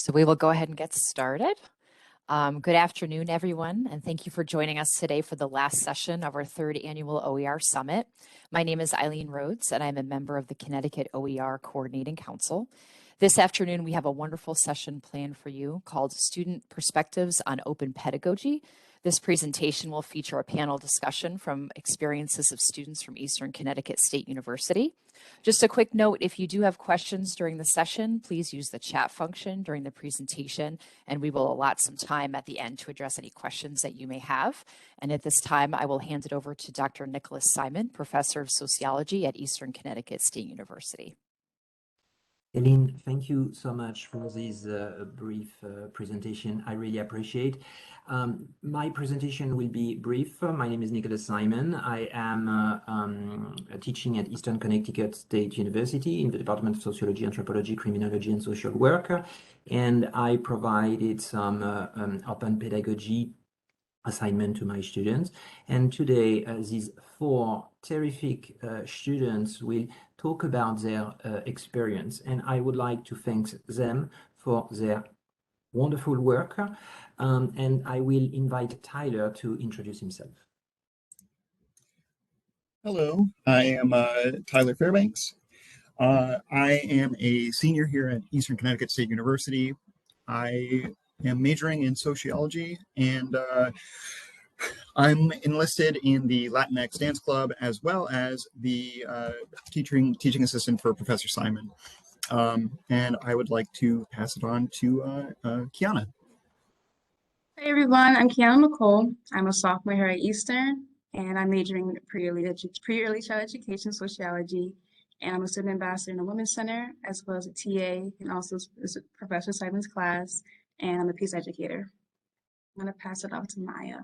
So we will go ahead and get started. Good afternoon, everyone, and thank you for joining us today for the last session of our third annual OER Summit. My name is Eileen Rhodes, and I'm a member of the Connecticut OER Coordinating Council. This afternoon, we have a wonderful session planned for you called Student Perspectives on Open Pedagogy. This presentation will feature a panel discussion from experiences of students from Eastern Connecticut State University. Just a quick note, if you do have questions during the session, please use the chat function during the presentation, and we will allot some time at the end to address any questions that you may have. And at this time, I will hand it over to Dr. Nicholas Simon, Professor of Sociology at Eastern Connecticut State University. Eileen, thank you so much for this brief presentation. I really appreciate. My presentation will be brief. My name is Nicholas Simon. I am teaching at Eastern Connecticut State University in the Department of Sociology, Anthropology, Criminology, and Social Work. And I provided some open pedagogy assignment to my students. And today, these four terrific students will talk about their experience. And I would like to thank them for their wonderful work. And I will invite Tyler to introduce himself. Hello, I am Tyler Fairbanks. I am a senior here at Eastern Connecticut State University. I am majoring in sociology, and I'm enlisted in the Latinx Dance Club as well as the teaching assistant for Professor Simon. And I would like to pass it on to Kiana. Hey everyone, I'm Kiana McCole. I'm a sophomore here at Eastern, and I'm majoring in pre-early child education sociology, and I'm a student ambassador in the Women's Center, as well as a TA, and also Professor Simon's class, and I'm a peace educator. I'm going to pass it off to Maya.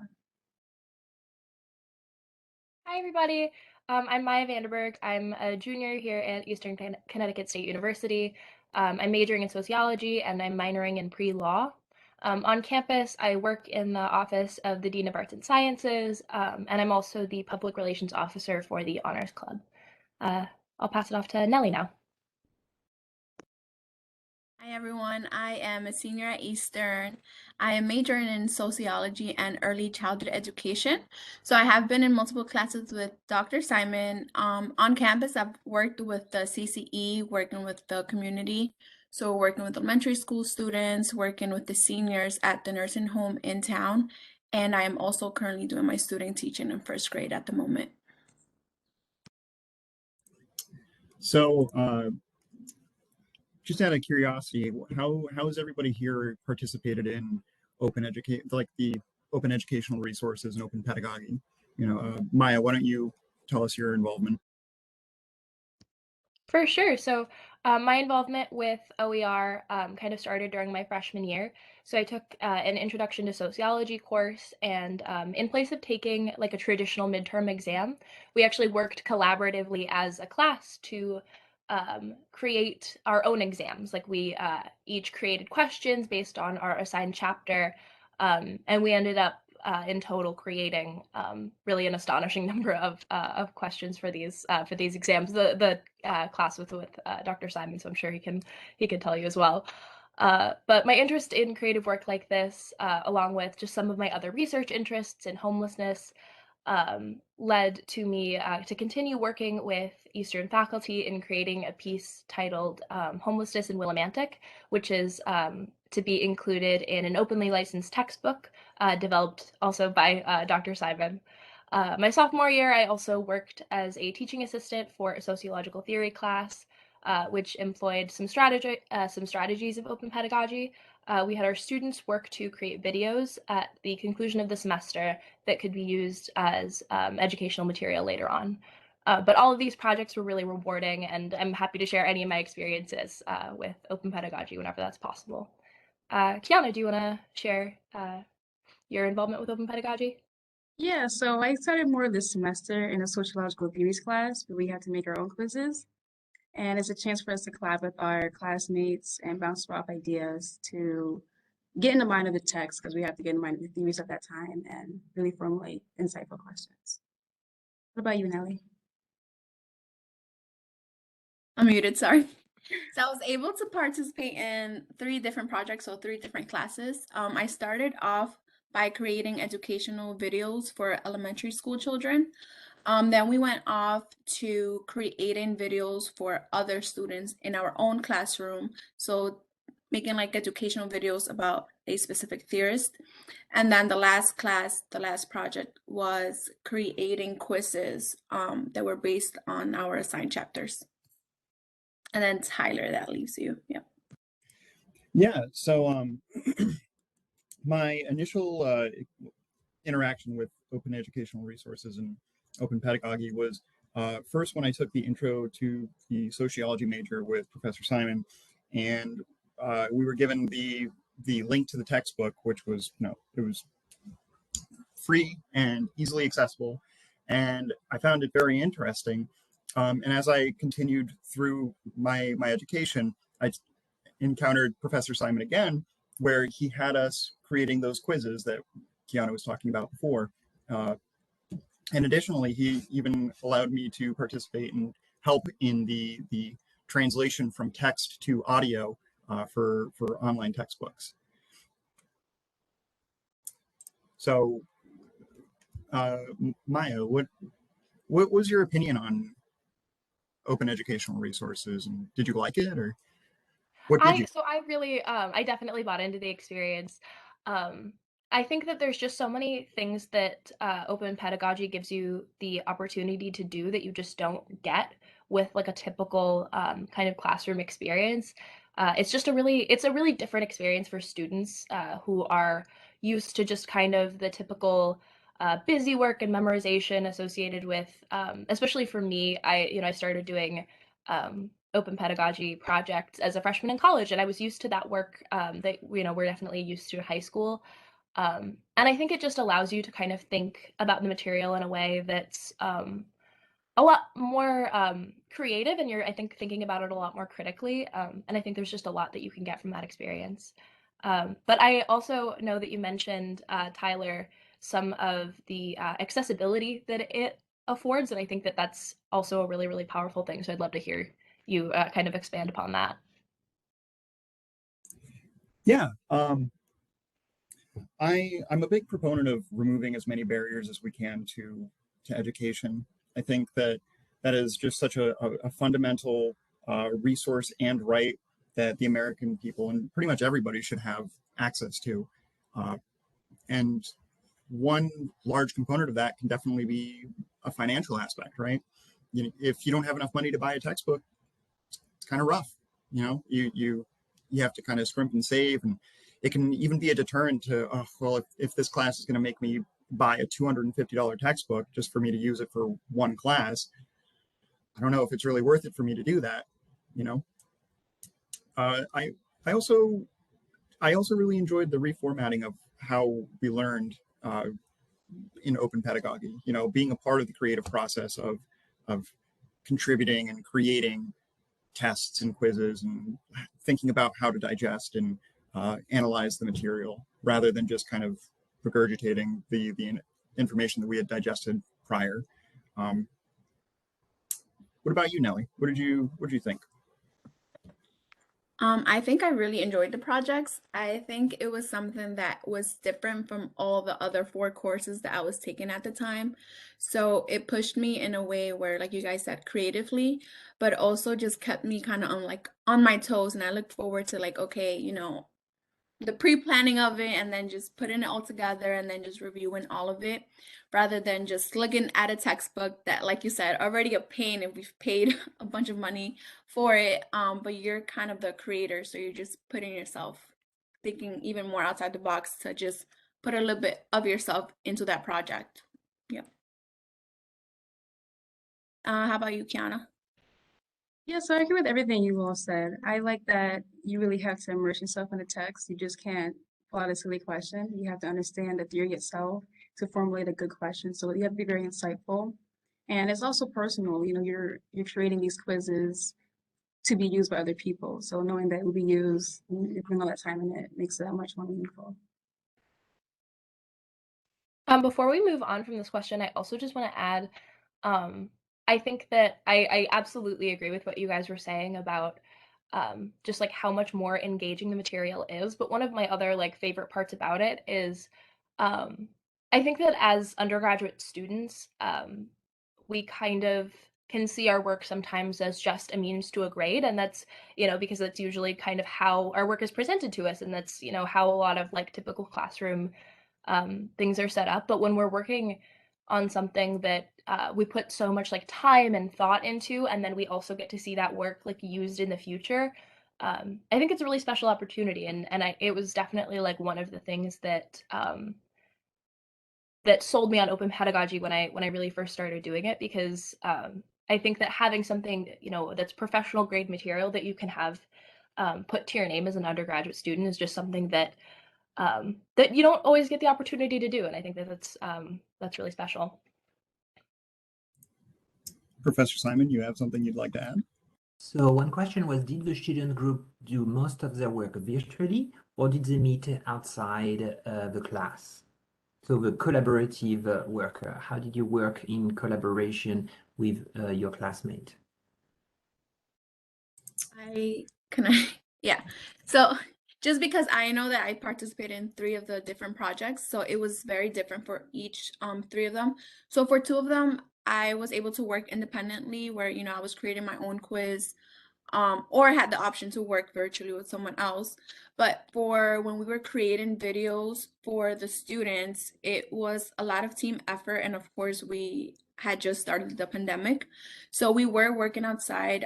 Hi, everybody. I'm Maya Vanderberg. I'm a junior here at Eastern Connecticut State University. I'm majoring in sociology, and I'm minoring in pre-law. On campus, I work in the office of the Dean of Arts and Sciences, and I'm also the Public Relations Officer for the Honors Club. I'll pass it off to Nellie now. Hi everyone, I am a senior at Eastern. I am majoring in sociology and early childhood education. So I have been in multiple classes with Dr. Simon. On campus, I've worked with the CCE, working with the community. So working with elementary school students, working with the seniors at the nursing home in town. And I am also currently doing my student teaching in first grade at the moment. So, just out of curiosity, how has everybody here participated in the open educational resources and open pedagogy? Maya, why don't you tell us your involvement? For sure. So my involvement with OER kind of started during my freshman year. So I took an introduction to sociology course, and in place of taking like a traditional midterm exam, we actually worked collaboratively as a class to create our own exams. Like we each created questions based on our assigned chapter, and we ended up in total creating really an astonishing number of questions for these exams. The class with Dr. Simon, so I'm sure he can tell you as well. But my interest in creative work like this, along with just some of my other research interests in homelessness, led to me to continue working with Eastern faculty in creating a piece titled Homelessness in Willimantic, which is to be included in an openly licensed textbook developed also by Dr. Simon. My sophomore year, I also worked as a teaching assistant for a sociological theory class, which employed some strategies of open pedagogy. We had our students work to create videos at the conclusion of the semester that could be used as educational material later on. But all of these projects were really rewarding, and I'm happy to share any of my experiences with open pedagogy whenever that's possible. Kiana, do you want to share your involvement with open pedagogy? Yeah, so I started more this semester in a sociological theories class, but we had to make our own quizzes. And it's a chance for us to collab with our classmates and bounce off ideas to get in the mind of the text, because we have to get in the mind of the theories at that time and really formulate insightful questions. What about you, Nellie? I'm muted, sorry. So I was able to participate in 3 different projects, so 3 different classes. I started off by creating educational videos for elementary school children. Then we went off to creating videos for other students in our own classroom. So making like educational videos about a specific theorist. And then the last project was creating quizzes that were based on our assigned chapters. And then Tyler, that leaves you. Yeah. Yeah. So my initial interaction with open educational resources and open pedagogy was first when I took the intro to the sociology major with Professor Simon, and we were given the link to the textbook, which was it was free and easily accessible, and I found it very interesting. And as I continued through my education, I encountered Professor Simon again, where he had us creating those quizzes that Kiana was talking about before. And additionally, he even allowed me to participate and help in the translation from text to audio for online textbooks. So, Maya, what was your opinion on open educational resources, and did you like it, or what did you? I definitely bought into the experience. I think that there's just so many things that open pedagogy gives you the opportunity to do that you just don't get with like a typical kind of classroom experience. It's a really different experience for students who are used to just kind of the typical busy work and memorization associated with, especially for me, I started doing open pedagogy projects as a freshman in college, and I was used to that work that we're definitely used to in high school. And I think it just allows you to kind of think about the material in a way that's a lot more creative, and you're, I think, thinking about it a lot more critically. And I think there's just a lot that you can get from that experience. But I also know that you mentioned, Tyler, some of the accessibility that it affords, and I think that that's also a really, really powerful thing. So I'd love to hear you kind of expand upon that. Yeah, I'm a big proponent of removing as many barriers as we can to education. I think that that is just such a fundamental resource and right that the American people and pretty much everybody should have access to. Uh, and one large component of that can definitely be a financial aspect, right? If you don't have enough money to buy a textbook, it's kind of rough. You have to kind of scrimp and save, and it can even be a deterrent to, oh, well, if this class is going to make me buy a $250 textbook just for me to use it for one class, I don't know if it's really worth it for me to do that. You know, I I also really enjoyed the reformatting of how we learned in open pedagogy. Being a part of the creative process of contributing and creating tests and quizzes and thinking about how to digest and analyze the material rather than just kind of regurgitating the information that we had digested prior. What about you, Nellie? What did you think? I think I really enjoyed the projects. I think it was something that was different from all the other 4 courses that I was taking at the time. So it pushed me in a way where, like you guys said, creatively, but also just kept me kind of on my toes. And I looked forward to like, okay, the pre-planning of it and then just putting it all together and then just reviewing all of it rather than just looking at a textbook that, like you said, already a pain if we've paid a bunch of money for it, but you're kind of the creator, so you're just putting yourself thinking even more outside the box to just put a little bit of yourself into that project. Yep. How about you, Kiana? Yeah, so I agree with everything you all said. I like that you really have to immerse yourself in the text. You just can't pull out a silly question. You have to understand the theory itself to formulate a good question. So you have to be very insightful. And it's also personal. You're creating these quizzes to be used by other people. So knowing that it will be used, and you're putting all that time in it, makes it that much more meaningful. Before we move on from this question, I also just want to add, I think that I absolutely agree with what you guys were saying about just like how much more engaging the material is. But one of my other like favorite parts about it is I think that as undergraduate students, we kind of can see our work sometimes as just a means to a grade, and that's, because that's usually kind of how our work is presented to us, and that's, how a lot of like typical classroom things are set up. But when we're working on something that we put so much like time and thought into, and then we also get to see that work like used in the future, I think it's a really special opportunity, and it was definitely like one of the things that that sold me on open pedagogy when I really first started doing it, because I think that having something, that's professional grade material that you can have put to your name as an undergraduate student is just something that that you don't always get the opportunity to do, and I think that that's really special. Professor Simon, you have something you'd like to add? So one question was, did the student group do most of their work virtually, or did they meet outside the class? So the collaborative work, how did you work in collaboration with your classmate? Yeah. So just because I know that I participated in 3 of the different projects, so it was very different for each 3 of them. So for 2 of them, I was able to work independently where, I was creating my own quiz, or I had the option to work virtually with someone else. But for when we were creating videos for the students, it was a lot of team effort. And of course, we had just started the pandemic. So we were working outside,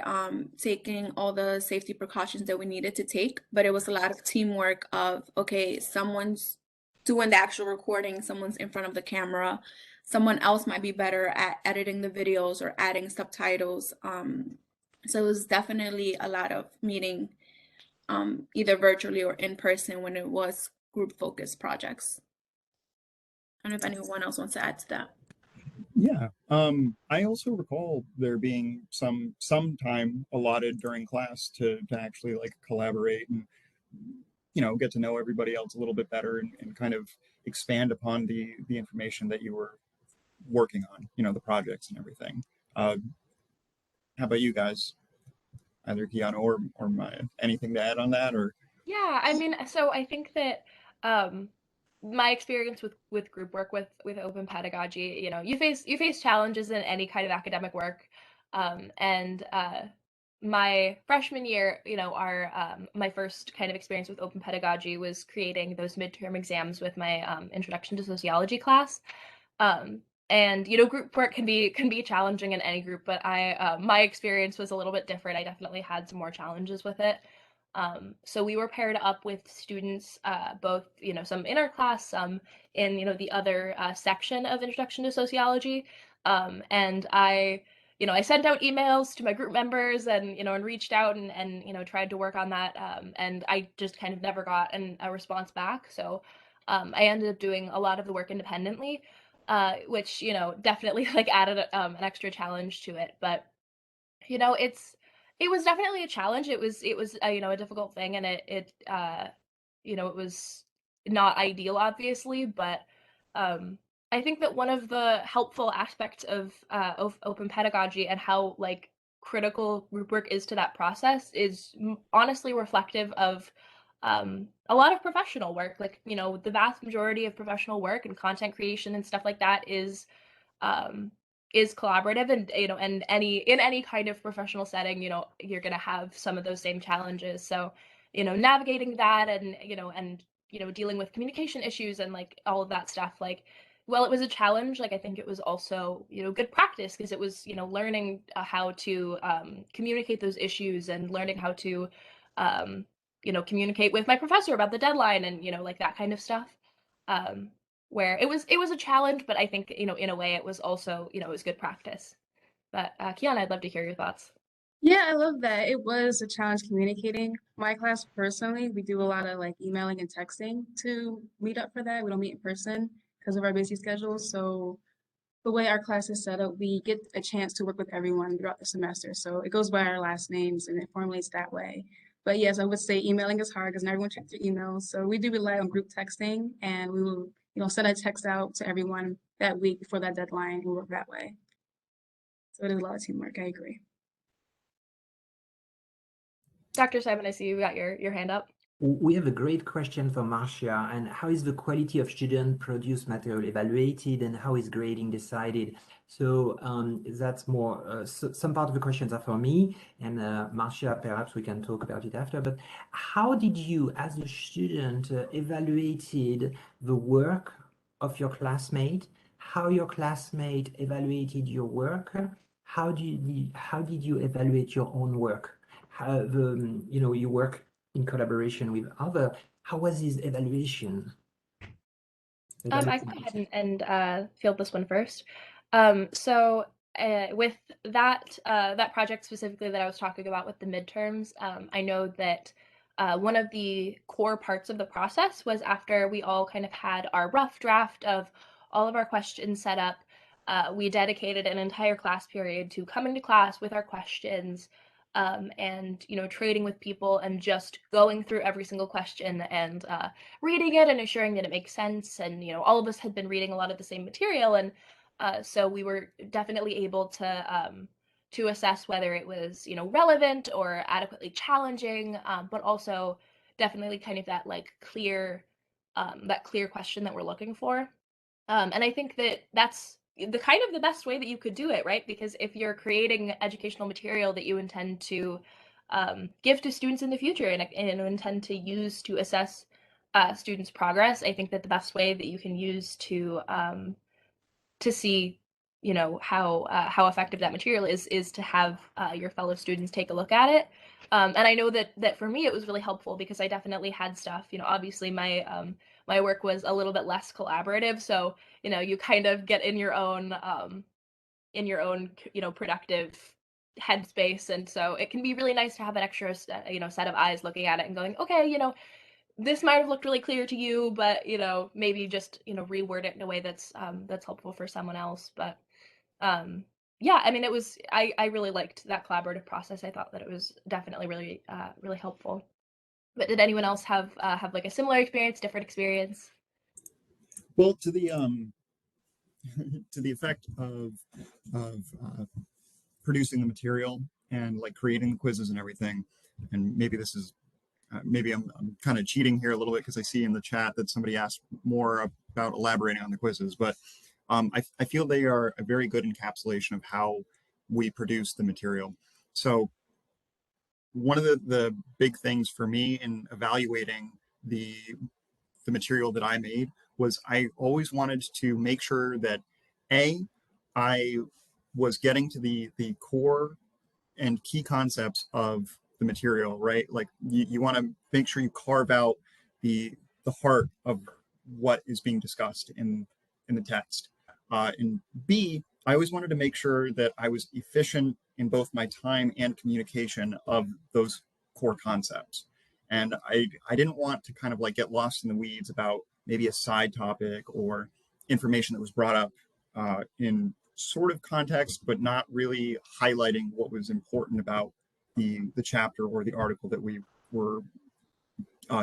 taking all the safety precautions that we needed to take. But it was a lot of teamwork of, okay, someone's doing the actual recording, someone's in front of the camera, someone else might be better at editing the videos or adding subtitles. So it was definitely a lot of meeting, either virtually or in person when it was group focused projects. I don't know if anyone else wants to add to that. Yeah. I also recall there being some time allotted during class to actually like collaborate and get to know everybody else a little bit better and kind of expand upon the information that you were working on, the projects and everything. How about you guys? Either Keanu or Maya. Anything to add on that, or? Yeah, I mean, so I think that my experience with group work with open pedagogy, you face challenges in any kind of academic work, and my freshman year, our my first kind of experience with open pedagogy was creating those midterm exams with my introduction to sociology class. Um, and group work can be challenging in any group, but I my experience was a little bit different. I definitely had some more challenges with it. So we were paired up with students, both, some in our class, some in, the other section of Introduction to Sociology. And I sent out emails to my group members and reached out and tried to work on that. And I just kind of never got a response back. So I ended up doing a lot of the work independently, which, definitely like added an extra challenge to it. But it was definitely a challenge. It was a difficult thing, and it was not ideal, obviously, but I think that one of the helpful aspects of open pedagogy and how like critical group work is to that process is honestly reflective of a lot of professional work. Like, the vast majority of professional work and content creation and stuff like that um is collaborative, and and in any kind of professional setting, you're going to have some of those same challenges. So navigating that, and dealing with communication issues and like all of that stuff, like, well, it was a challenge. Like, I think it was also good practice, because it was learning how to communicate those issues, and learning how to um communicate with my professor about the deadline, and like that kind of stuff, um where it was a challenge, but I think, in a way it was also, it was good practice. But Kiana, I'd love to hear your thoughts. Yeah, I love that. It was a challenge communicating. My class personally, we do a lot of like emailing and texting to meet up for that. We don't meet in person because of our busy schedules. So the way our class is set up, we get a chance to work with everyone throughout the semester. So it goes by our last names and it formulates that way. But yes, I would say emailing is hard because not everyone checks their emails. So we do rely on group texting, and we will, send a text out to everyone that week before that deadline and work that way. So it is a lot of teamwork. I agree. Dr. Simon, I see you got your hand up. We have a great question for Marcia. And how is the quality of student produced material evaluated, and how is grading decided? So that's more, some part of the questions are for me, and Marcia, perhaps we can talk about it after. But how did you, as a student, evaluated the work of your classmate? How your classmate evaluated your work? How did you evaluate your own work? How you work in collaboration with other. How was his evaluation? I can go ahead and field this one first. So with that project specifically that I was talking about with the midterms, I know that one of the core parts of the process was after we all kind of had our rough draft of all of our questions set up, we dedicated an entire class period to coming to class with our questions, and trading with people and just going through every single question and reading it and assuring that it makes sense. And all of us had been reading a lot of the same material, and so we were definitely able to assess whether it was relevant or adequately challenging, but also definitely kind of that clear question that we're looking for. And I think that that's the kind of the best way that you could do it, right? Because if you're creating educational material that you intend to give to students in the future and intend to use to assess students' progress, I think that the best way that you can use to see how effective that material is to have your fellow students take a look at it. And I know that for me it was really helpful because I definitely had stuff. Obviously my work was a little bit less collaborative, so you kind of get in your own productive headspace, and so it can be really nice to have an extra set of eyes looking at it and going, okay, this might have looked really clear to you, but maybe just reword it in a way that's helpful for someone else. But yeah, I mean, I really liked that collaborative process. I thought that it was definitely really helpful. But did anyone else have like a similar experience, different experience? Well, to the to the effect of producing the material and like creating the quizzes and everything, and maybe this is maybe I'm kind of cheating here a little bit because I see in the chat that somebody asked more about elaborating on the quizzes, but I feel they are a very good encapsulation of how we produce the material. So one of the big things for me in evaluating the material that I made was I always wanted to make sure that I was getting to the core and key concepts of the material, right? Like you want to make sure you carve out the heart of what is being discussed in the text. And B, I always wanted to make sure that I was efficient in both my time and communication of those core concepts. And I didn't want to kind of like get lost in the weeds about maybe a side topic or information that was brought up in sort of context, but not really highlighting what was important about the chapter or the article that we were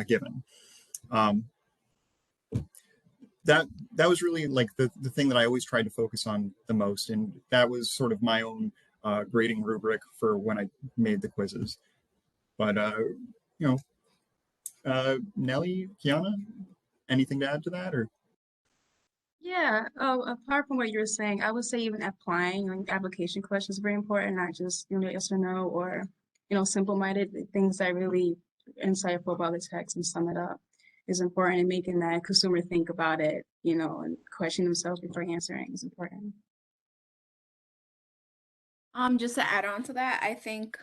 given. That was really like the thing that I always tried to focus on the most, and that was sort of my own grading rubric for when I made the quizzes. But Nellie, Kiana, anything to add to that, or? Yeah, apart from what you were saying, I would say even applying application questions is very important, not just, yes or no, or, simple-minded things that really insightful about the text and sum it up is important, and making that consumer think about it, and question themselves before answering is important. Just to add on to that, I think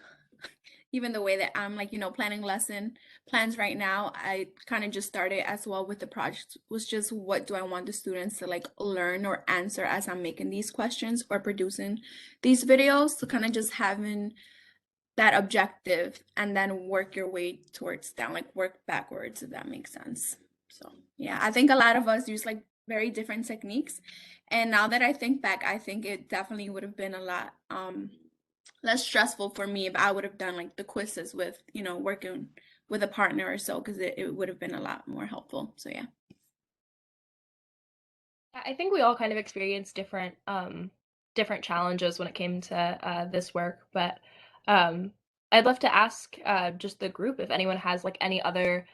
even the way that I'm like, planning lesson plans right now, I kind of just started as well with the project was just what do I want the students to like learn or answer as I'm making these questions or producing these videos. So kind of just having that objective and then work your way towards down, like work backwards, if that makes sense. So yeah, I think a lot of us use like very different techniques. And now that I think back, I think it definitely would have been a lot less stressful for me if I would have done like the quizzes with, working with a partner or so, because it would have been a lot more helpful. So yeah. I think we all kind of experienced different challenges when it came to this work, but I'd love to ask just the group if anyone has like any other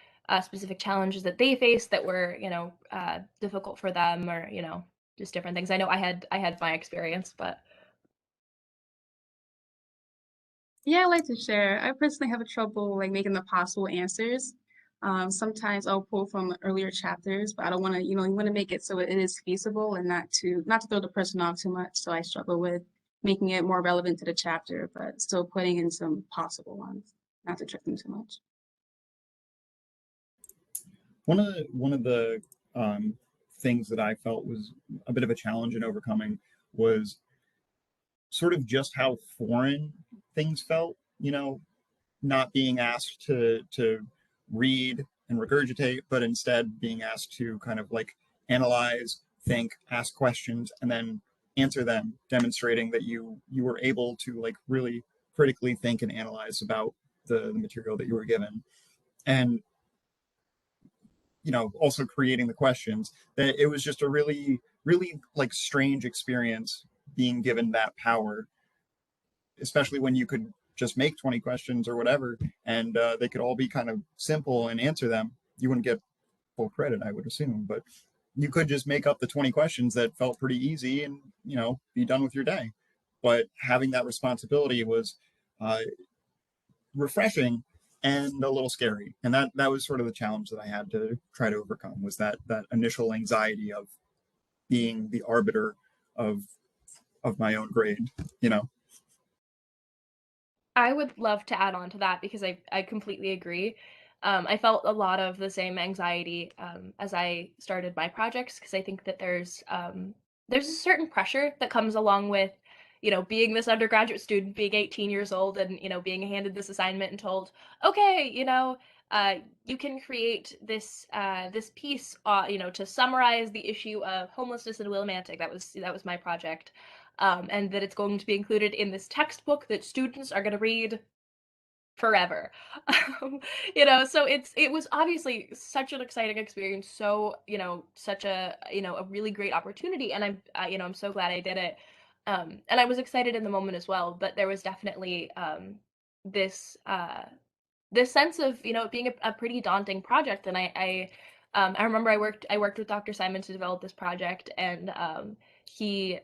specific challenges that they faced that were, difficult for them, or, just different things. I know I had my experience, but Yeah, I like to share. I personally have a trouble like making the possible answers. Sometimes I'll pull from earlier chapters, but I don't want to, you want to make it so it is feasible and not to throw the person off too much. So I struggle with making it more relevant to the chapter, but still putting in some possible ones, not to trick them too much. One of the things that I felt was a bit of a challenge in overcoming was sort of just how foreign things felt. Not being asked to read and regurgitate, but instead being asked to kind of like analyze, think, ask questions, and then answer them, demonstrating that you were able to like really critically think and analyze about the material that you were given. And also creating the questions, that it was just a really, really like strange experience being given that power, especially when you could just make 20 questions or whatever, and they could all be kind of simple and answer them. You wouldn't get full credit, I would assume, but you could just make up the 20 questions that felt pretty easy and, be done with your day. But having that responsibility was uh, refreshing and a little scary. And that was sort of the challenge that I had to try to overcome, was that initial anxiety of being the arbiter of my own grade, you know. I would love to add on to that because I completely agree. I felt a lot of the same anxiety as I started my projects, because I think that there's a certain pressure that comes along with, being this undergraduate student, being 18 years old, and, being handed this assignment and told, okay, you can create this piece, to summarize the issue of homelessness in Willimantic. That was my project, and that it's going to be included in this textbook that students are going to read forever. So it was obviously such an exciting experience, so, such a really great opportunity, and I'm so glad I did it. And I was excited in the moment as well, but there was definitely this this sense of, it being a pretty daunting project. And I remember I worked with Dr. Simon to develop this project, and he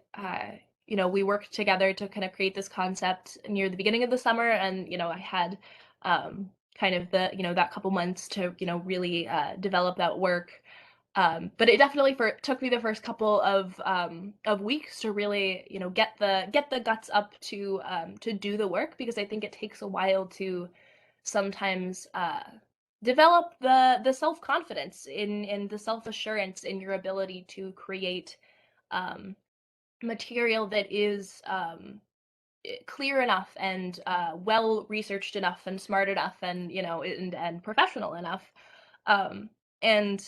we worked together to kind of create this concept near the beginning of the summer. And I had kind of the that couple months to really develop that work. But it definitely took me the first couple of weeks to really get the guts up to do the work, because I think it takes a while to sometimes develop the self-confidence in the self-assurance in your ability to create um, material that is clear enough and well researched enough and smart enough and and professional enough. And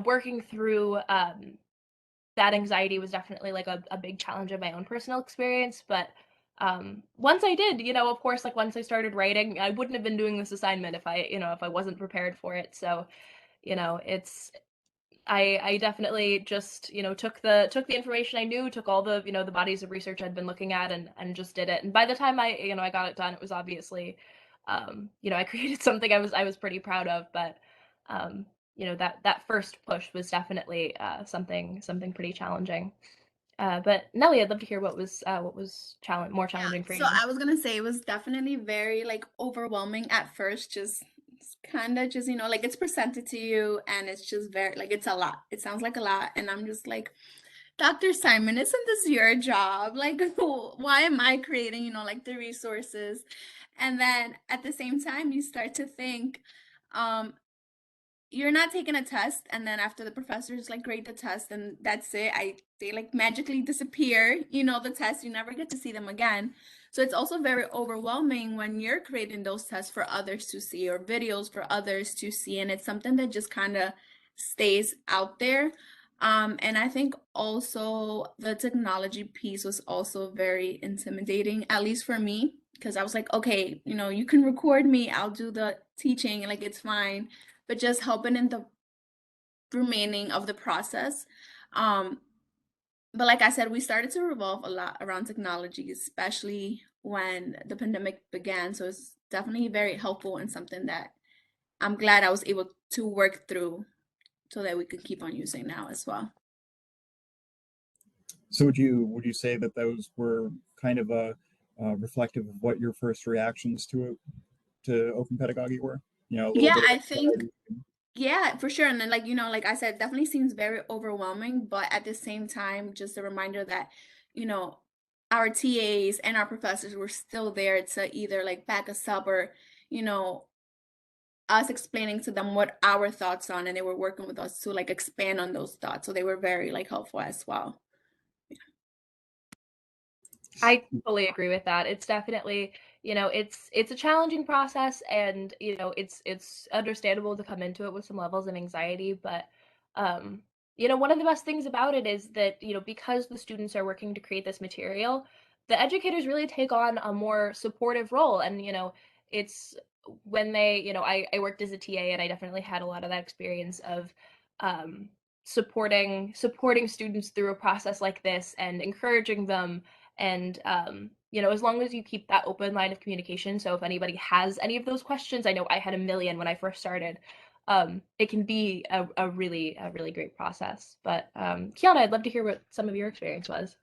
working through that anxiety was definitely like a big challenge of my own personal experience. But once I did, of course, like once I started writing, I wouldn't have been doing this assignment if I wasn't prepared for it. So it's I definitely just took the information I knew, took all the bodies of research I'd been looking at, and just did it. And by the time I got it done, it was obviously I created something I was pretty proud of. But um, that first push was definitely something pretty challenging. But Nelly, I'd love to hear what was more challenging for So you. I was gonna say it was definitely very like overwhelming at first, just kind of just, like it's presented to you and it's just very like it's a lot. It sounds like a lot. And I'm just like, Dr. Simon, isn't this your job? Like, why am I creating, like the resources? And then at the same time, you start to think, um, you're not taking a test, and then after the professors like grade the test and that's it, they like magically disappear, the test, you never get to see them again. So it's also very overwhelming when you're creating those tests for others to see, or videos for others to see, and it's something that just kind of stays out there. And I think also the technology piece was also very intimidating, at least for me, because I was like, okay, you can record me, I'll do the teaching, like it's fine, but just helping in the remaining of the process. Um, but like I said, we started to revolve a lot around technology, especially when the pandemic began. So it's definitely very helpful and something that I'm glad I was able to work through so that we could keep on using now as well. So would you say that those were kind of reflective of what your first reactions to open pedagogy were? You know, a little Yeah, bit of I think, anxiety. yeah, for sure. And then, like, like I said, definitely seems very overwhelming, but at the same time, just a reminder that, you know, our TAs and our professors were still there to either like back us up or, you know, us explaining to them what our thoughts on, and they were working with us to like expand on those thoughts. So they were very like helpful as well. I fully agree with that. It's definitely, it's a challenging process, and it's understandable to come into it with some levels of anxiety, but one of the best things about it is that, because the students are working to create this material, the educators really take on a more supportive role. And it's when they, I worked as a TA, and I definitely had a lot of that experience of um supporting students through a process like this and encouraging them. And as long as you keep that open line of communication, so if anybody has any of those questions, I know I had a million when I first started. It can be a really great process. But Kiana, I'd love to hear what some of your experience was.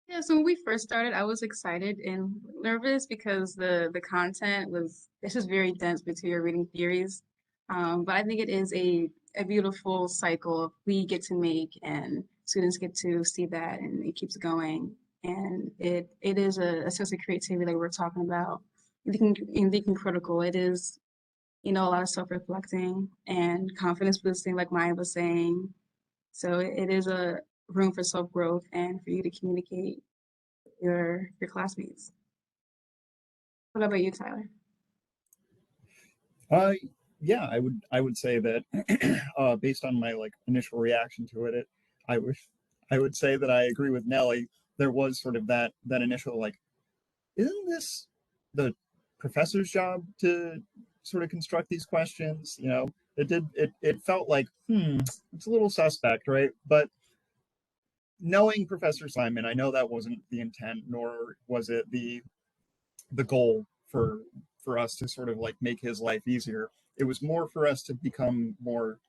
Yeah, so when we first started, I was excited and nervous because the content was it's just very dense material reading theories. But I think it is a beautiful cycle we get to make and students get to see that and it keeps going. And it is a sense of creativity that we're talking about. In thinking critical, it is, a lot of self-reflecting and confidence boosting, like Maya was saying. So it is a room for self-growth and for you to communicate your classmates. What about you, Tyler? Uh, yeah, I would say that based on my like initial reaction to it, I would I would say that I agree with Nelly. There was sort of that initial like, isn't this the professor's job to sort of construct these questions? You know, it felt like, it's a little suspect, right? But knowing Professor Simon, I know that wasn't the intent, nor was it the goal for us to sort of like make his life easier. It was more for us to become more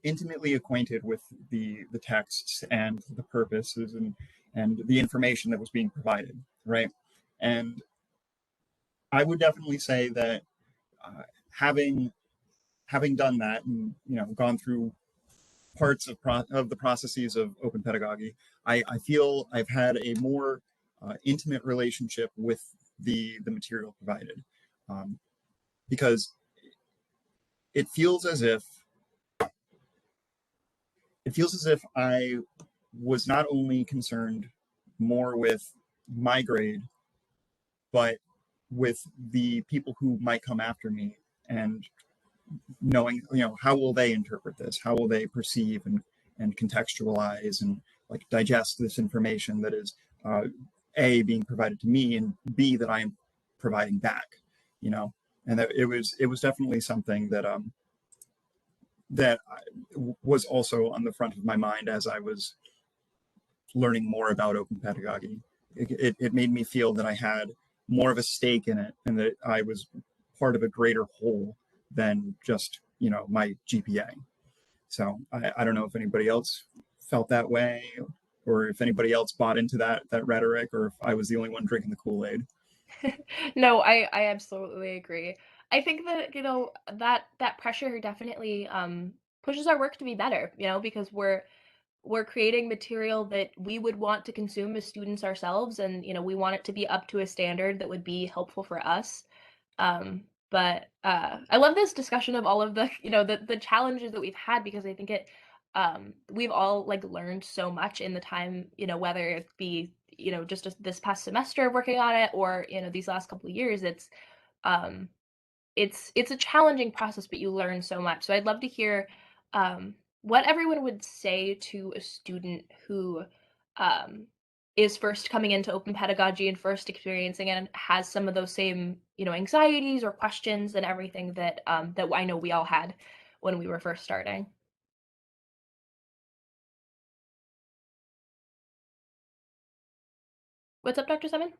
intimately acquainted with the texts and the purposes and the information that was being provided, right? And I would definitely say that uh, having having done that and gone through parts of the processes of open pedagogy, I feel I've had a more intimate relationship with the material provided, um, because it feels as if it feels as if I was not only concerned more with my grade, but with the people who might come after me, and knowing, how will they interpret this? How will they perceive and contextualize and like digest this information that is A, being provided to me, and B, that I am providing back, and that it was definitely something that was also on the front of my mind as I was learning more about open pedagogy. It made me feel that I had more of a stake in it and that I was part of a greater whole than just, my GPA. So I don't know if anybody else felt that way, or if anybody else bought into that rhetoric, or if I was the only one drinking the Kool-Aid. No, I absolutely agree. I think that, that pressure definitely pushes our work to be better, because we're creating material that we would want to consume as students ourselves, and we want it to be up to a standard that would be helpful for us. But I love this discussion of all of the the challenges that we've had, because I think we've all like learned so much in the time, whether it be just this past semester of working on it, or these last couple of years. Um it's a challenging process, but you learn so much. So I'd love to hear what everyone would say to a student who um, is first coming into open pedagogy and first experiencing it, and has some of those same anxieties or questions and everything that that I know we all had when we were first starting. What's up, Dr. Simon?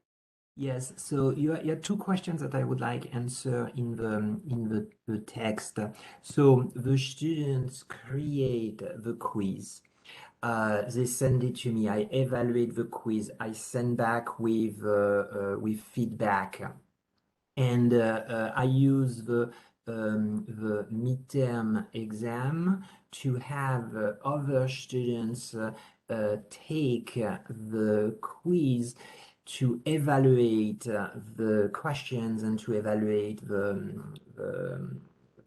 Yes, so you had two questions that I would like answer in the text. So the students create the quiz. They send it to me. I evaluate the quiz. I send back with feedback, and I use the midterm exam to have other students take the quiz to evaluate the questions and to evaluate the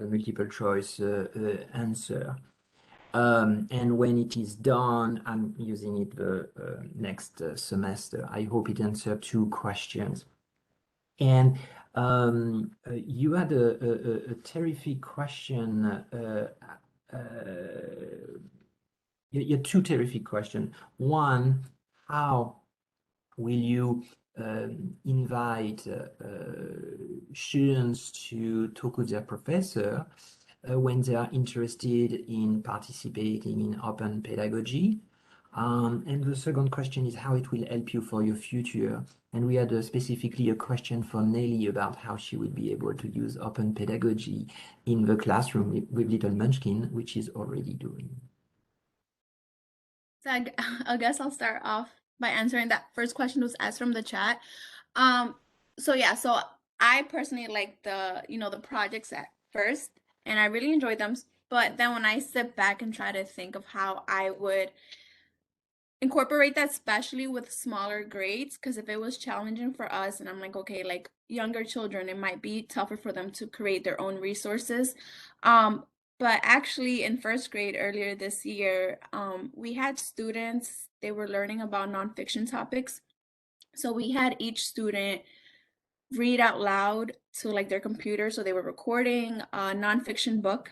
multiple choice answer. And when it is done, I'm using it the next semester. I hope it answered two questions. And you had a terrific question. Uh, you had two terrific questions. One, how will you invite students to talk with their professor when they are interested in participating in open pedagogy? And the second question is how it will help you for your future. And we had specifically a question for Nelly about how she would be able to use open pedagogy in the classroom with Little Munchkin, which is already doing. So I guess I'll start off by answering that first question was asked from the chat. So yeah, so I personally like the projects at first, and I really enjoyed them. But then when I sit back and try to think of how I would incorporate that, especially with smaller grades, because if it was challenging for us, and I'm like, okay, like younger children, it might be tougher for them to create their own resources. But actually in first grade earlier this year, we had students, they were learning about nonfiction topics. So we had each student read out loud to like their computer. So they were recording a nonfiction book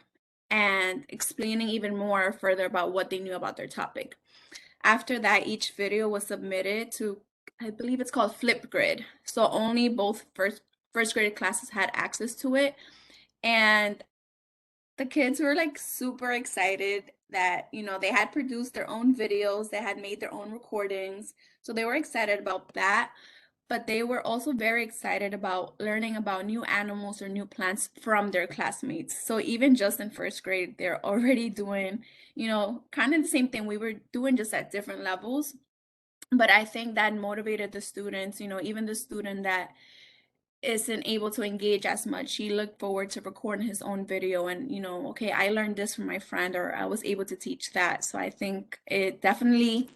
and explaining even more further about what they knew about their topic. After that, each video was submitted to, I believe it's called Flipgrid. So only both first grade classes had access to it. And the kids were like super excited that, they had produced their own videos, they had made their own recordings. So they were excited about that. But they were also very excited about learning about new animals or new plants from their classmates. So even just in first grade, they're already doing, kind of the same thing we were doing, just at different levels. But I think that motivated the students, even the student that isn't able to engage as much, he looked forward to recording his own video and, okay, I learned this from my friend, or I was able to teach that. So I think it definitely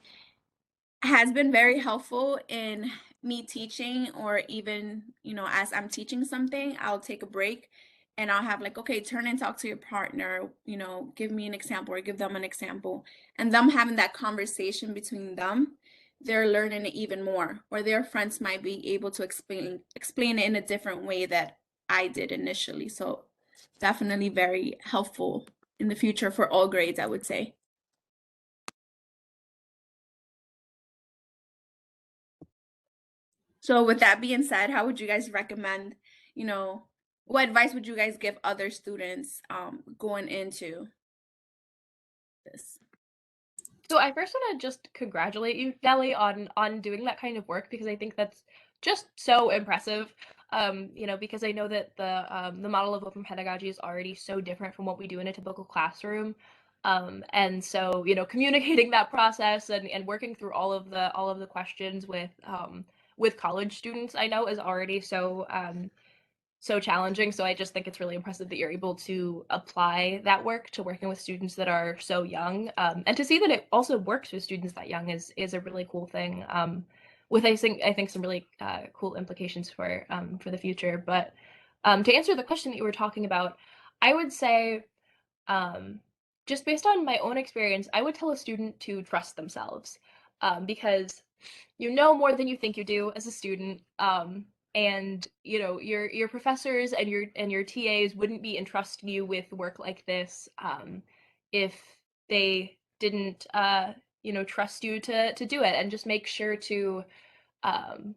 has been very helpful in me teaching, or even, as I'm teaching something, I'll take a break and I'll have like, okay, turn and talk to your partner, give me an example or give them an example. And them having that conversation between them, they're learning it even more, or their friends might be able to explain it in a different way that I did initially. So definitely very helpful in the future for all grades, I would say. So with that being said, how would you guys recommend, what advice would you guys give other students going into this? So I first want to just congratulate you, Nelly, on doing that kind of work, because I think that's just so impressive. Because I know that the model of open pedagogy is already so different from what we do in a typical classroom. And so, communicating that process and working through all of the questions with college students, I know is already so challenging. So I just think it's really impressive that you're able to apply that work to working with students that are so young, and to see that it also works with students that young is a really cool thing. With I think some really cool implications for the future. But to answer the question that you were talking about, I would say, just based on my own experience, I would tell a student to trust themselves, because you know more than you think you do as a student. And your professors and your TAs wouldn't be entrusting you with work like this if they didn't trust you to do it. And just make sure to um,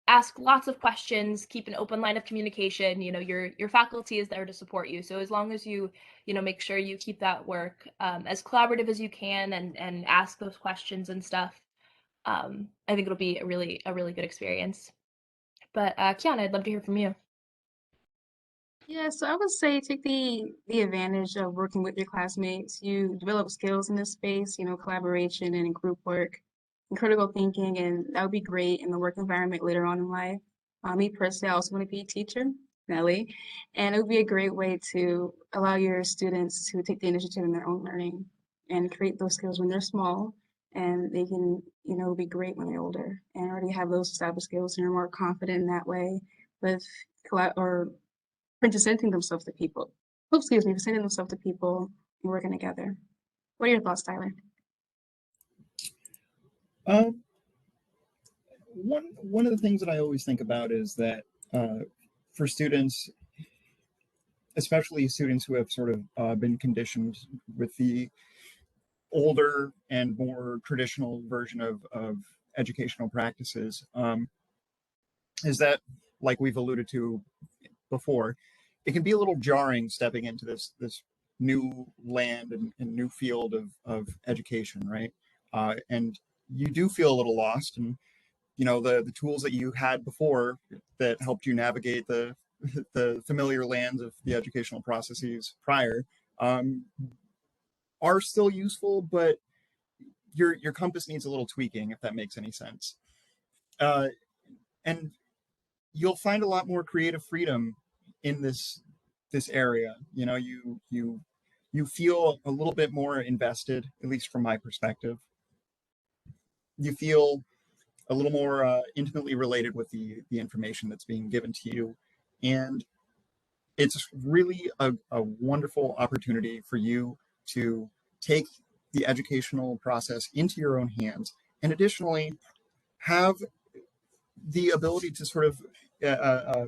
ask lots of questions, keep an open line of communication. Your faculty is there to support you, so as long as you make sure you keep that work as collaborative as you can, and ask those questions and stuff, I think it'll be a really good experience. But Kiana, I'd love to hear from you. Yeah, so I would say take the advantage of working with your classmates. You develop skills in this space, collaboration and group work and critical thinking, and that would be great in the work environment later on in life. Me personally, I also want to be a teacher, Nelly, and it would be a great way to allow your students to take the initiative in their own learning and create those skills when they're small, and they can, be great when they're older and already have those established skills and are more confident in that way with or presenting themselves to people. Oh, excuse me, presenting themselves to people and working together. What are your thoughts, Tyler? Um, one of the things that I always think about is that for students, especially students who have sort of been conditioned with the older and more traditional version of educational practices, is that, like we've alluded to before, it can be a little jarring stepping into this new land and new field of education, right? And you do feel a little lost, and the tools that you had before that helped you navigate the the familiar lands of the educational processes prior um, are still useful, but your compass needs a little tweaking, if that makes any sense. Uh, and you'll find a lot more creative freedom in this area. You feel a little bit more invested, at least from my perspective. You feel a little more intimately related with the information that's being given to you, and it's really a wonderful opportunity for you to take the educational process into your own hands, and additionally have the ability to sort of uh, uh,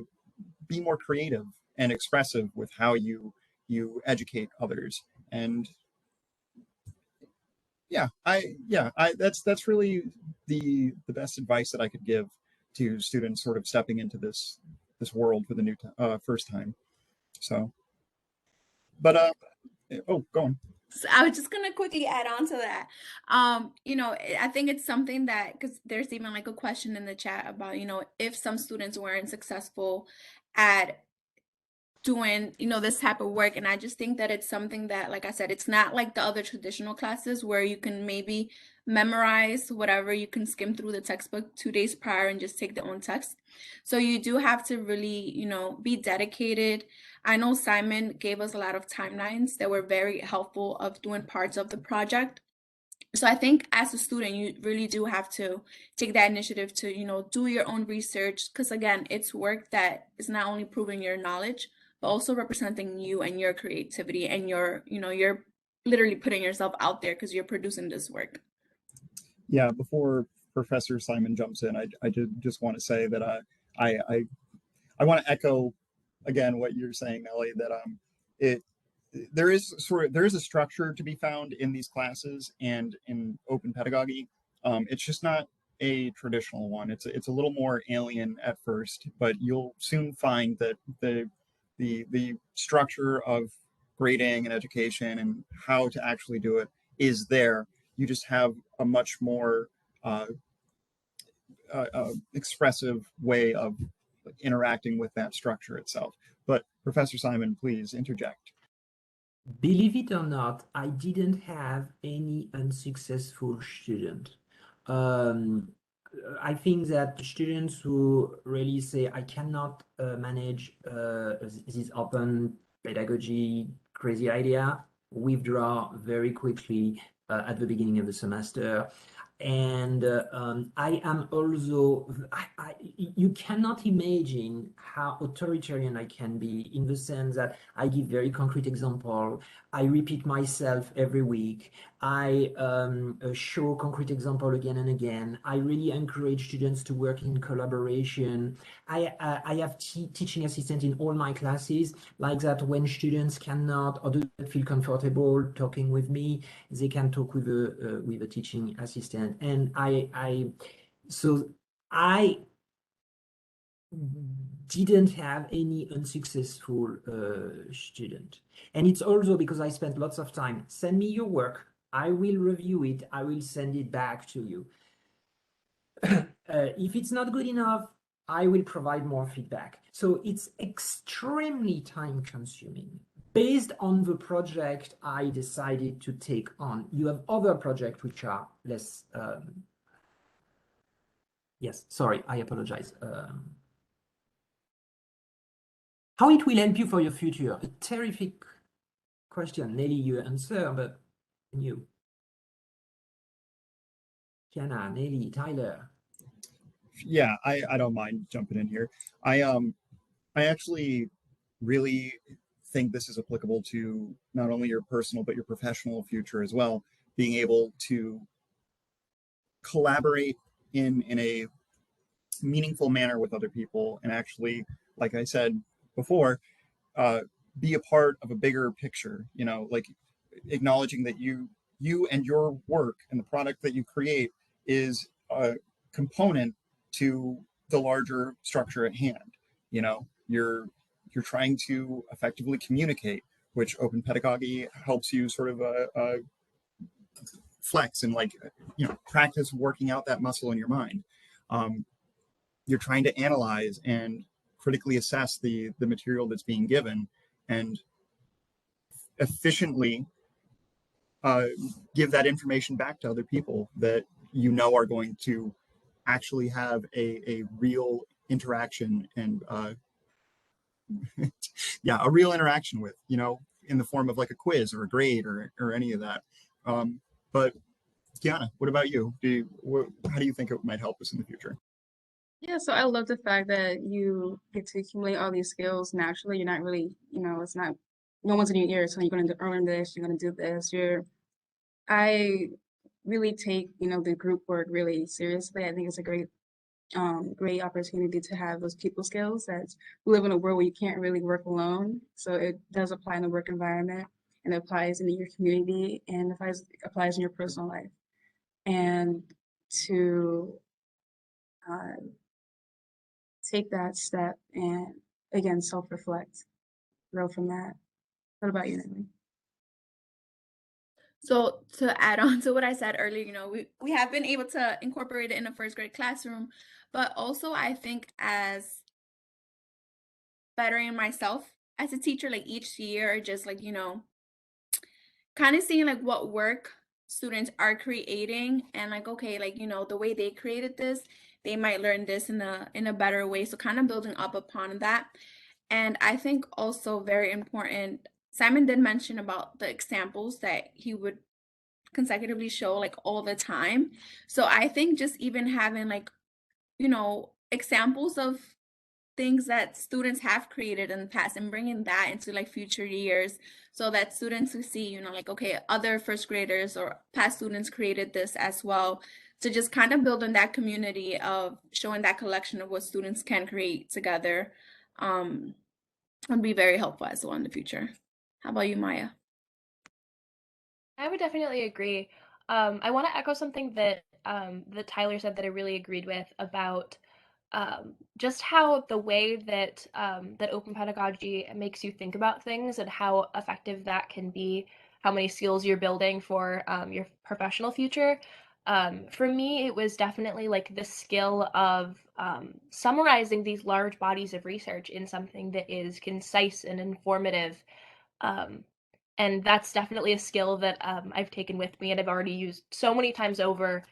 be more creative and expressive with how you educate others. And I that's really the best advice that I could give to students sort of stepping into this world for the first time. So, but oh, go on. So I was just gonna quickly add on to that. I think it's something that, because there's even like a question in the chat about, if some students weren't successful at doing this type of work, and I just think that it's something that, like I said, it's not like the other traditional classes where you can maybe memorize whatever, you can skim through the textbook 2 days prior and just take the own text. So you do have to really be dedicated. I know Simon gave us a lot of timelines that were very helpful of doing parts of the project. So I think as a student, you really do have to take that initiative to, do your own research, because again, it's work that is not only proving your knowledge, but also representing you and your creativity, and you're literally putting yourself out there because you're producing this work. Yeah, before Professor Simon jumps in, I just want to say that I want to echo again what you're saying, Ellie, that it there is a structure to be found in these classes and in open pedagogy. It's just not a traditional one. It's a little more alien at first, but you'll soon find that the structure of grading and education and how to actually do it is there. You just have a much more expressive way of interacting with that structure itself. But Professor Simon, please interject. Believe it or not, I didn't have any unsuccessful student. I think that students who really say, I cannot manage this open pedagogy crazy idea, withdraw very quickly at the beginning of the semester. And I am also, you cannot imagine how authoritarian I can be, in the sense that I give very concrete example. I repeat myself every week. I show concrete example again and again. I really encourage students to work in collaboration. I have teaching assistant in all my classes, like that when students cannot or do not feel comfortable talking with me, they can talk with a teaching assistant. And I didn't have any unsuccessful student. And it's also because I spent lots of time. Send me your work. I will review it. I will send it back to you. If it's not good enough, I will provide more feedback. So it's extremely time consuming. Based on the project I decided to take on, you have other projects which are less, yes, sorry, I apologize. How it will help you for your future? A terrific question. Nelly, you answer, but you. Kiana, Nelly, Tyler. Yeah, I don't mind jumping in here. I actually really think this is applicable to not only your personal but your professional future as well. Being able to collaborate in a meaningful manner with other people, and actually, like I said before, uh, be a part of a bigger picture. You know, like acknowledging that you and your work and the product that you create is a component to the larger structure at hand. You know, you're trying to effectively communicate, which open pedagogy helps you sort of flex and, like, you know, practice working out that muscle in your mind. Um, you're trying to analyze and critically assess the material that's being given and efficiently give that information back to other people that you know are going to actually have a real interaction and yeah, a real interaction with, you know, in the form of like a quiz or a grade or any of that. But Kiana, what about you? How do you think it might help us in the future? Yeah, so I love the fact that you get to accumulate all these skills naturally. You're not really, it's not, no one's in your ear telling you you're going to learn this, you're going to do this. I really take, the group work really seriously. I think it's a great opportunity to have those people skills that we live in a world where you can't really work alone. So it does apply in the work environment and it applies in your community and applies in your personal life. And to uh, take that step and again self-reflect, grow from that. What about you, Natalie? So to add on to what I said earlier, you know, we have been able to incorporate it in a first grade classroom, but also I think as bettering myself as a teacher, like each year, just like, you know, kind of seeing like what work students are creating and like, okay, like, you know, the way they created this, they might learn this in a better way. So kind of building up upon that. And I think also very important, Simon did mention about the examples that he would consecutively show like all the time. So I think just even having like, you know, examples of things that students have created in the past and bringing that into like future years so that students will see, you know, like, okay, other first graders or past students created this as well. To just kind of build in that community of showing that collection of what students can create together would be very helpful as well in the future. How about you, Maya? I would definitely agree. I want to echo something that Tyler said that I really agreed with about just how the way that open pedagogy makes you think about things and how effective that can be, how many skills you're building for your professional future. For me, it was definitely like the skill of summarizing these large bodies of research in something that is concise and informative. Um, and that's definitely a skill that I've taken with me and I've already used so many times over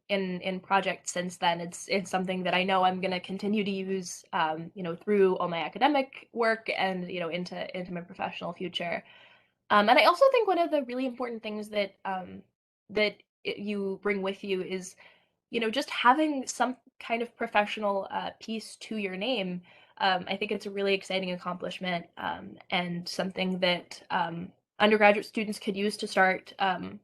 in projects since then. It's something that I know I'm going to continue to use, you know, through all my academic work and you know into my professional future. And I also think one of the really important things that you bring with you is, you know, just having some kind of professional piece to your name. I think it's a really exciting accomplishment and something that undergraduate students could use to start,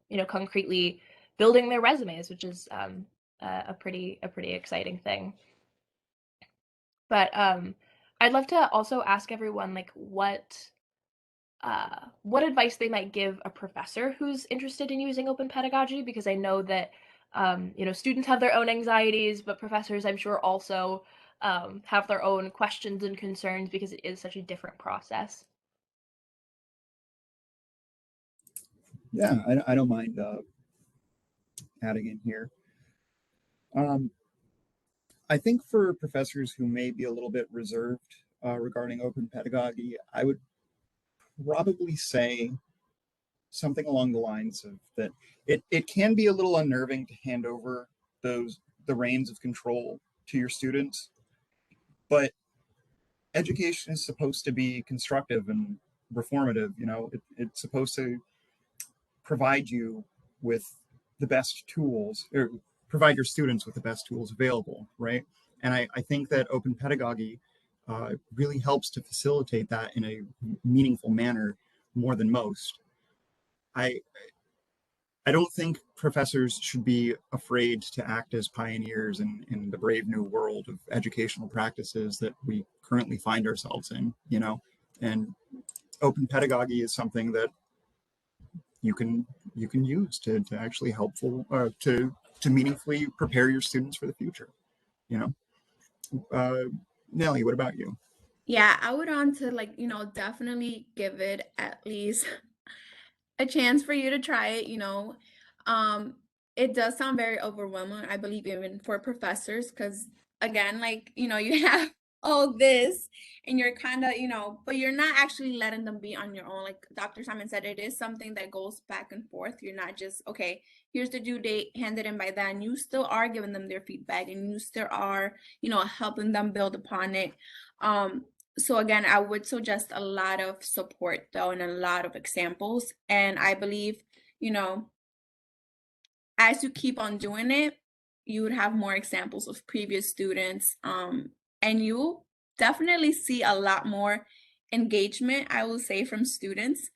you know, concretely building their resumes, which is a pretty exciting thing. But I'd love to also ask everyone like what advice they might give a professor who's interested in using open pedagogy, because I know that you know, students have their own anxieties, but professors I'm sure also have their own questions and concerns because it is such a different process. Yeah, I don't mind adding in here. I think for professors who may be a little bit reserved regarding open pedagogy, I would probably say something along the lines of that it can be a little unnerving to hand over the reins of control to your students, but education is supposed to be constructive and reformative. It's supposed to provide you with the best tools, or provide your students with the best tools available, right? And I think that open pedagogy really helps to facilitate that in a meaningful manner more than most. I I don't think professors should be afraid to act as pioneers in the brave new world of educational practices that we currently find ourselves in. And open pedagogy is something that you can use to actually helpful to meaningfully prepare your students for the future. You know, Nelly, what about you? Yeah, I would want to definitely give it at least a chance for you to try it. Um, it does sound very overwhelming, I believe, even for professors, because again, you have all this and you're kind of, but you're not actually letting them be on your own. Like Dr. Simon said, it is something that goes back and forth. You're not just, okay, here's the due date, hand it in by then. You still are giving them their feedback and you still are, helping them build upon it. So again, I would suggest a lot of support though and a lot of examples. And I believe, you know, as you keep on doing it, you would have more examples of previous students. And you definitely see a lot more engagement, I will say, from students.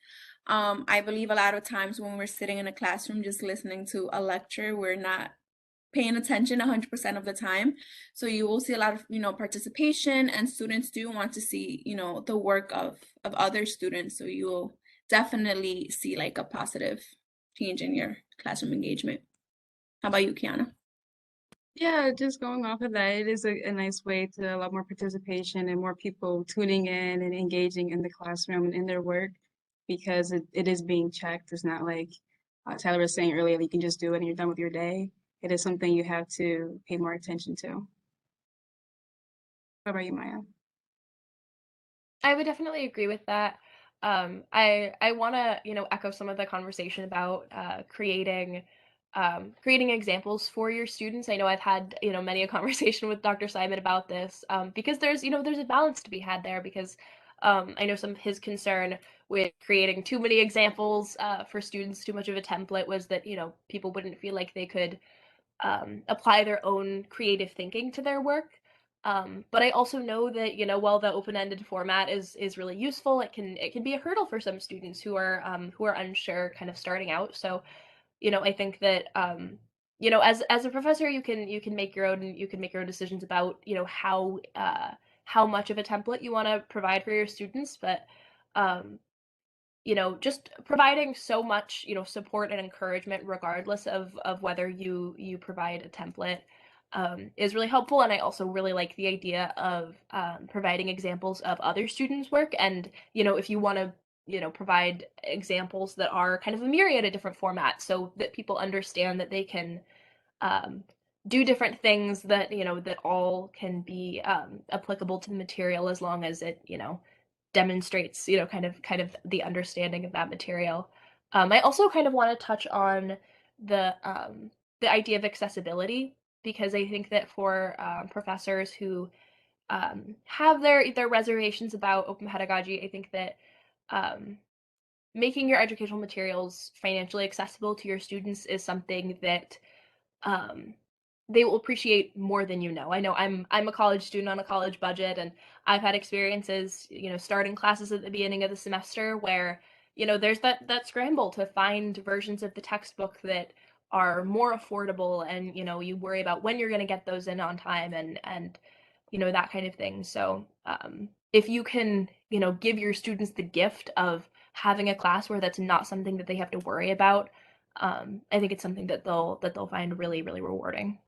I believe a lot of times when we're sitting in a classroom just listening to a lecture, we're not paying attention 100% of the time. So you will see a lot of, participation, and students do want to see, the work of other students. So you will definitely see like a positive change in your classroom engagement. How about you, Kiana? Yeah, just going off of that, it is a nice way to allow more participation and more people tuning in and engaging in the classroom and in their work, because it is being checked. It's not like Tyler was saying earlier, you can just do it and you're done with your day. It is something you have to pay more attention to. What about you, Maya? I would definitely agree with that. I want to echo some of the conversation about creating examples for your students. I know I've had many a conversation with Dr. Simon about this, because there's a balance to be had there, because I know some of his concern with creating too many examples for students, too much of a template, was that people wouldn't feel like they could apply their own creative thinking to their work. But I also know that while the open-ended format is really useful, it can be a hurdle for some students who are unsure, kind of starting out. So I think that as a professor, you can make your own decisions about how much of a template you want to provide for your students, but um, just providing so much, support and encouragement regardless of whether you provide a template is really helpful. And I also really like the idea of providing examples of other students' work. And, if you want to, provide examples that are kind of a myriad of different formats so that people understand that they can um, do different things, that, that all can be applicable to the material, as long as it, demonstrates, kind of the understanding of that material. I also kind of want to touch on the idea of accessibility, because I think that for professors who have their reservations about open pedagogy, I think that um, making your educational materials financially accessible to your students is something that um, they will appreciate more than you know. I know I'm a college student on a college budget, and I've had experiences, starting classes at the beginning of the semester where, there's that scramble to find versions of the textbook that are more affordable, and you worry about when you're going to get those in on time, and that kind of thing. So if you can, give your students the gift of having a class where that's not something that they have to worry about, I think it's something that they'll find really, really rewarding.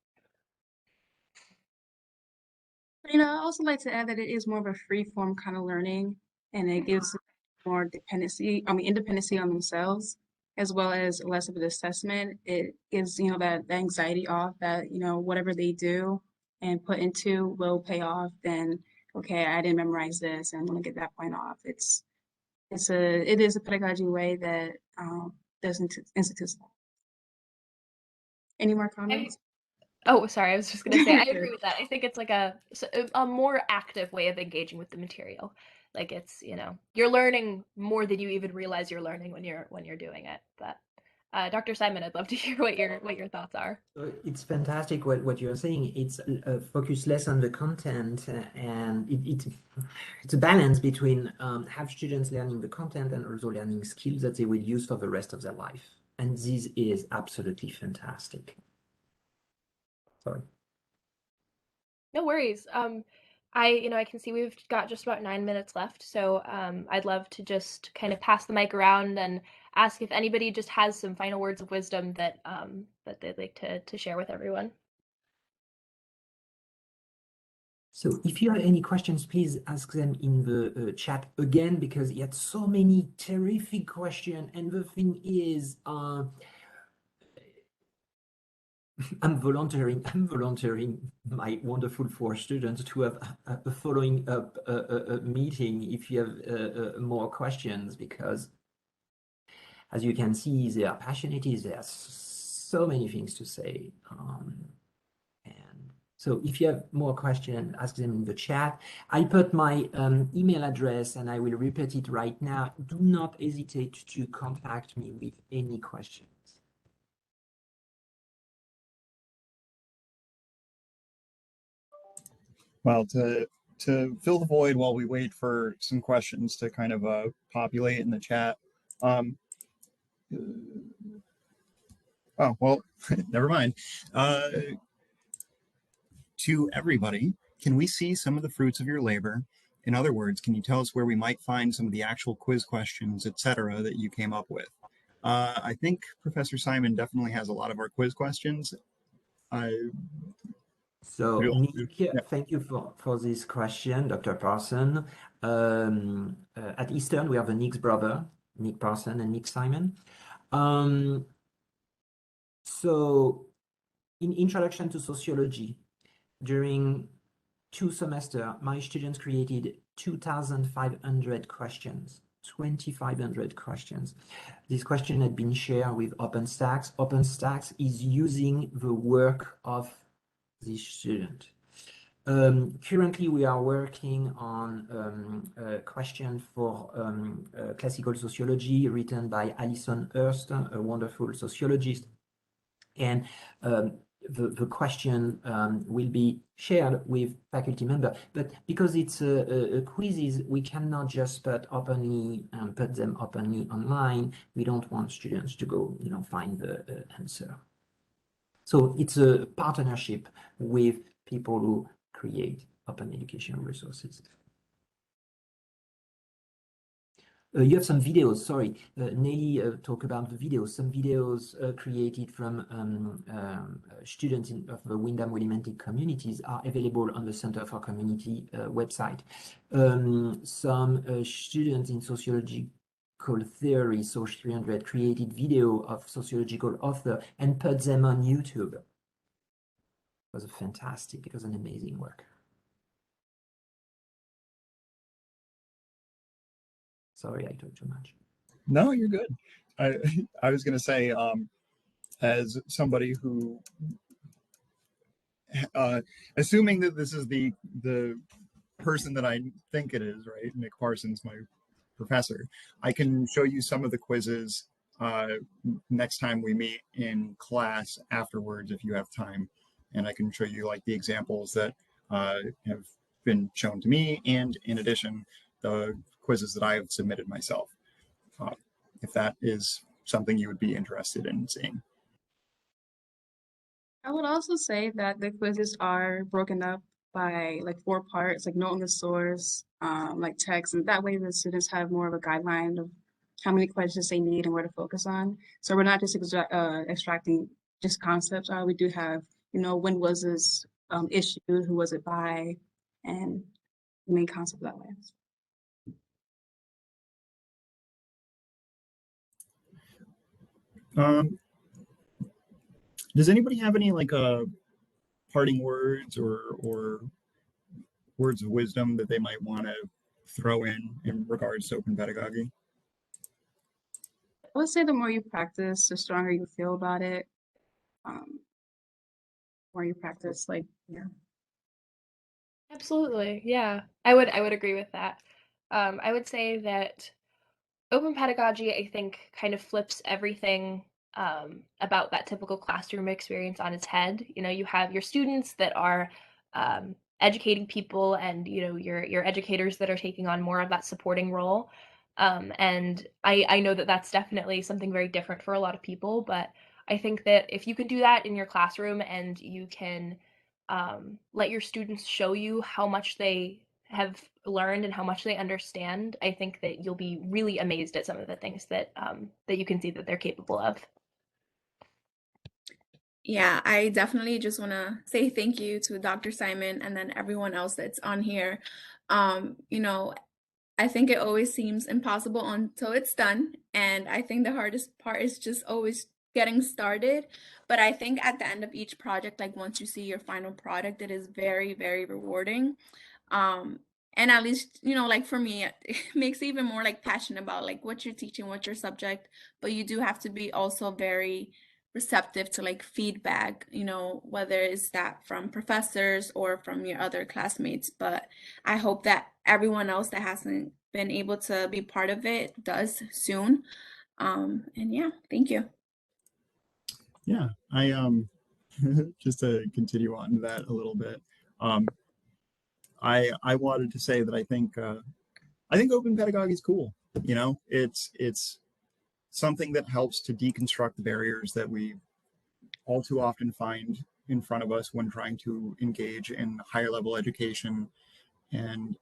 I also like to add that it is more of a free form kind of learning, and it gives more independency on themselves, as well as less of an assessment. It gives, that anxiety off that, whatever they do, and put into will pay off than, okay, I didn't memorize this and I'm gonna get that point off. It is a pedagogy way that does institutes. Any more comments? Oh, sorry, I was just gonna say, I agree with that. I think it's like a more active way of engaging with the material. Like it's, you're learning more than you even realize you're learning when you're doing it. But Dr. Simon, I'd love to hear what your thoughts are. It's fantastic what you're saying. It's focus less on the content, and it's a balance between have students learning the content and also learning skills that they will use for the rest of their life. And this is absolutely fantastic. Sorry. No worries. I can see we've got just about 9 minutes left, so I'd love to just kind of pass the mic around and ask if anybody just has some final words of wisdom that they'd like to share with everyone. So if you have any questions, please ask them in the chat again, because you had so many terrific questions. And the thing is, I'm volunteering my wonderful 4 students to have a following up meeting if you have more questions, because as you can see, they are passionate. There are so many things to say. And so if you have more questions, ask them in the chat. I put my email address and I will repeat it right now. Do not hesitate to contact me with any questions. Well, to fill the void while we wait for some questions to kind of populate in the chat. Oh, well, never mind. To everybody, can we see some of the fruits of your labor? In other words, can you tell us where we might find some of the actual quiz questions, etc., that you came up with? I think Professor Simon definitely has a lot of our quiz questions. So Nick, yeah. Thank you for this question, Dr. Parson. At Eastern, we have the Nick's brother, Nick Parson and Nick Simon. So in Introduction to Sociology, during 2 semesters, my students created 2,500 questions, 2,500 questions. This question had been shared with OpenStax. OpenStax is using the work of this student. Currently, we are working on a question for classical sociology written by Alison Hurst, a wonderful sociologist. And the question will be shared with faculty members. But because it's a quizzes, we cannot just put them openly online. We don't want students to go, find the answer. So it's a partnership with people who create open educational resources. You have some videos, sorry. Nelly talked about the videos. Some videos created from students of the Windham Willimantic communities are available on the Center for Community website. Some students in sociological theory, Soc 300, created video of sociological author and put them on YouTube. It was fantastic. It was an amazing work. Sorry, I talked too much. No, you're good. I was going to say, as somebody who, assuming that this is the person that I think it is, right? Nick Parsons, my professor. I can show you some of the quizzes next time we meet in class afterwards, if you have time, and I can show you like the examples that have been shown to me, and in addition, the quizzes that I have submitted myself. If that is something you would be interested in seeing. I would also say that the quizzes are broken up by like 4 parts, like knowing the source, like text, and that way the students have more of a guideline of how many questions they need and where to focus on. So we're not just extracting just concepts. We do have, when was this issued, who was it by, and the main concept that way. Does anybody have any like parting words or words of wisdom that they might want to throw in regards to open pedagogy? I would say the more you practice, the stronger you feel about it. The more you practice, like, yeah. Absolutely. Yeah. I would agree with that. I would say that open pedagogy, I think, kind of flips everything about that typical classroom experience on its head. You know, you have your students that are educating people, and you know your educators that are taking on more of that supporting role. And I know that that's definitely something very different for a lot of people, but I think that if you can do that in your classroom and you can let your students show you how much they have learned and how much they understand, I think that you'll be really amazed at some of the things that that you can see that they're capable of. Yeah, I definitely just want to say thank you to Dr. Simon and then everyone else that's on here. You know, I think it always seems impossible until it's done. And I think the hardest part is just always getting started. But I think at the end of each project, like once you see your final product, it is very, very rewarding. Um, and at least, you know, like for me, it makes it even more like passionate about like what you're teaching, what your subject, but you do have to be also very receptive to like feedback, you know, whether it's that from professors or from your other classmates. But I hope that everyone else that hasn't been able to be part of it does soon. And yeah, thank you. Yeah, I just to continue on that a little bit. Um, I wanted to say that I think open pedagogy is cool. You know, it's something that helps to deconstruct the barriers that we all too often find in front of us when trying to engage in higher level education, and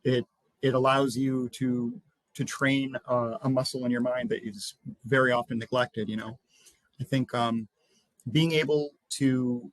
it it allows you to train a muscle in your mind that is very often neglected. You know, I think being able to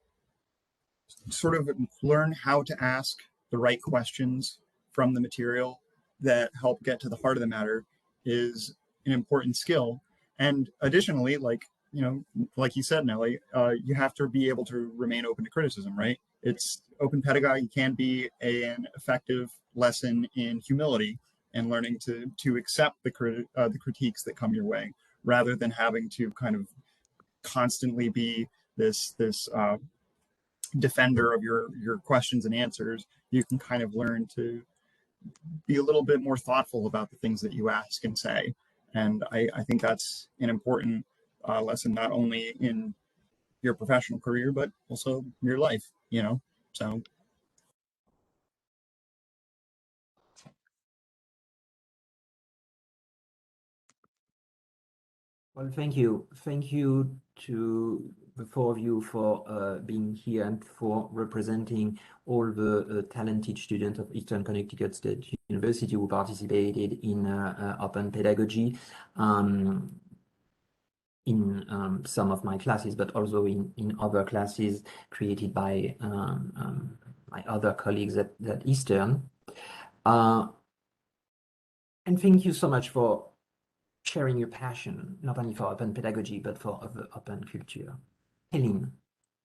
sort of learn how to ask the right questions from the material that help get to the heart of the matter is an important skill. And additionally, like, you know, like you said, Nellie, you have to be able to remain open to criticism, right? It's open pedagogy can be an effective lesson in humility and learning to accept the critiques that come your way, rather than having to kind of constantly be this defender of your questions and answers. You can kind of learn to be a little bit more thoughtful about the things that you ask and say. And I think that's an important lesson, not only in your professional career, but also your life, you know? So Well, thank you. Thank you to the four of you for being here and for representing all the talented students of Eastern Connecticut State University who participated in open pedagogy in some of my classes, but also in other classes created by my other colleagues at Eastern. And thank you so much for sharing your passion, not only for open pedagogy, but for the open culture. Helene.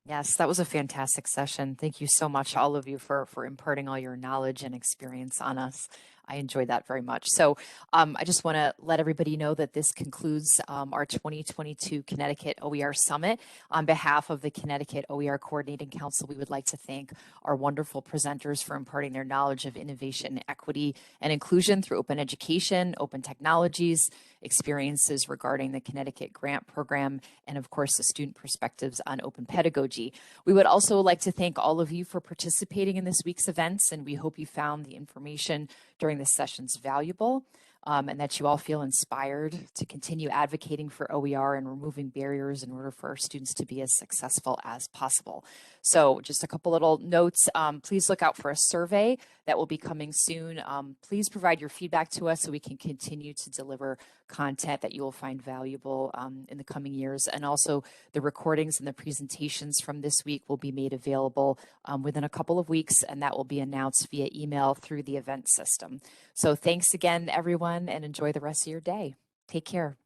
Yes, that was a fantastic session. Thank you so much, all of you, for imparting all your knowledge and experience on us. I enjoyed that very much. So I just want to let everybody know that this concludes our 2022 Connecticut OER Summit. On behalf of the Connecticut OER Coordinating Council, we would like to thank our wonderful presenters for imparting their knowledge of innovation, equity, and inclusion through open education, open technologies, experiences regarding the Connecticut Grant Program, and of course, the student perspectives on open pedagogy. We would also like to thank all of you for participating in this week's events, and we hope you found the information during the sessions valuable, and that you all feel inspired to continue advocating for OER and removing barriers in order for our students to be as successful as possible. So just a couple little notes. Please look out for a survey that will be coming soon. Please provide your feedback to us so we can continue to deliver content that you will find valuable in the coming years. And also the recordings and the presentations from this week will be made available within a couple of weeks, and that will be announced via email through the event system. So thanks again, everyone, and enjoy the rest of your day. Take care.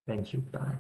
Thank you. Bye.